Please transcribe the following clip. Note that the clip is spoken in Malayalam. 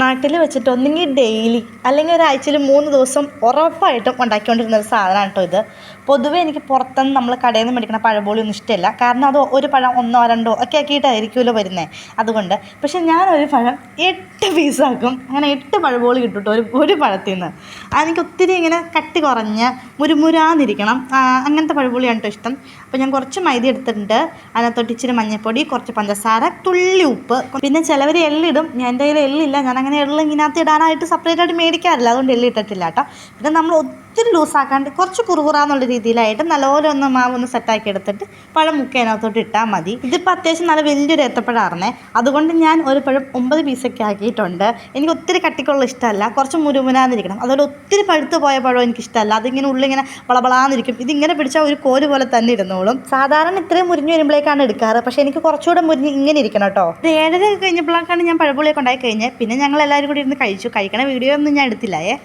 നാട്ടിൽ വെച്ചിട്ട് ഒന്നെങ്കിൽ ഡെയിലി അല്ലെങ്കിൽ ഒരാഴ്ചയിൽ 3 ദിവസം ഉറപ്പായിട്ടും ഉണ്ടാക്കിക്കൊണ്ടിരുന്ന ഒരു സാധനമാണ് കേട്ടോ ഇത്. പൊതുവേ എനിക്ക് പുറത്തുനിന്ന് നമ്മൾ കടയിൽ നിന്ന് മേടിക്കുന്ന പഴംബോളിയൊന്നും ഇഷ്ടമല്ല. കാരണം അത് ഒരു പഴം 1 or 2 ഒക്കെ ആക്കിയിട്ടായിരിക്കുമല്ലോ വരുന്നത്. അതുകൊണ്ട് പക്ഷെ ഞാനൊരു പഴം 8 പീസാക്കും. അങ്ങനെ 8 പഴംബോളി കിട്ടും കേട്ടോ ഒരു പഴത്തിൽ നിന്ന്. എനിക്ക് ഒത്തിരി ഇങ്ങനെ കട്ടി കുറഞ്ഞ് മുരുമുരാന്നിരിക്കണം, അങ്ങനത്തെ പഴംബോളിയാണ് കേട്ടോ ഇഷ്ടം. അപ്പോൾ ഞാൻ കുറച്ച് മൈദ എടുത്തിട്ടുണ്ട്. അതിനകത്തോട്ട് ഇച്ചിരി മഞ്ഞൾപ്പൊടി, കുറച്ച് പഞ്ചസാര, തുള്ളി ഉപ്പ്, പിന്നെ ചിലവർ എള്ളിടും. എൻ്റെ കയ്യിൽ എള്ളില്ല, ഞാനങ്ങനെ എള്ള് ഇതിനകത്ത് ഇടാനായിട്ട് സെപ്പറേറ്റ് ആയിട്ട് മേടിക്കാറില്ല, അതുകൊണ്ട് എള്ളി ഇട്ടിട്ടില്ല കേട്ടോ. പിന്നെ നമ്മൾ ഒത്തിരി ലൂസാക്കാണ്ട് കുറച്ച് കുറുകുറാന്നുള്ള രീതിയിലായിട്ട് നല്ലപോലെ ഒന്ന് മാവൊന്ന് സെറ്റാക്കി എടുത്തിട്ട് പഴം മുക്കി അതിനകത്തോട്ട് ഇട്ടാൽ മതി. ഇതിപ്പോൾ അത്യാവശ്യം നല്ല വലിയൊരു ഏത്തപ്പഴമായിരുന്നേ, അതുകൊണ്ട് ഞാൻ ഒരു പഴം 9 പീസൊക്കെ ആക്കിയിട്ടുണ്ട്. എനിക്ക് ഒത്തിരി കട്ടിക്കുള്ള ഇഷ്ടമല്ല, കുറച്ച് മുരുമുരാന്നിരിക്കണം. അതുപോലെ ഒത്തിരി പഴുത്ത് പോയ പഴം എനിക്കിഷ്ടമല്ല, അതിങ്ങനെ ഉള്ളിങ്ങനെ വളവളാന്നിരിക്കും. ഇതിങ്ങനെ പിടിച്ചാൽ ഒരു കോല് പോലെ തന്നെ ഇരുന്നോളും. സാധാരണ ഇത്രയും മുരിഞ്ഞ് വരുമ്പോഴേക്കാണ് എടുക്കാറ്, പക്ഷേ എനിക്ക് കുറച്ചുകൂടെ മുരിഞ്ഞ് ഇങ്ങനെ ഇരിക്കണം കേട്ടോ. 7:30 കഴിഞ്ഞപ്പോഴേക്കാണ് ഞാൻ പഴംപൊളിയൊക്കെ ഉണ്ടായി കഴിഞ്ഞത്. പിന്നെ ഞങ്ങൾ എല്ലാവരും കൂടി ഇരുന്ന് കഴിച്ചു. കഴിക്കണ വീഡിയോ ഒന്നും ഞാൻ എടുത്തില്ലായേ.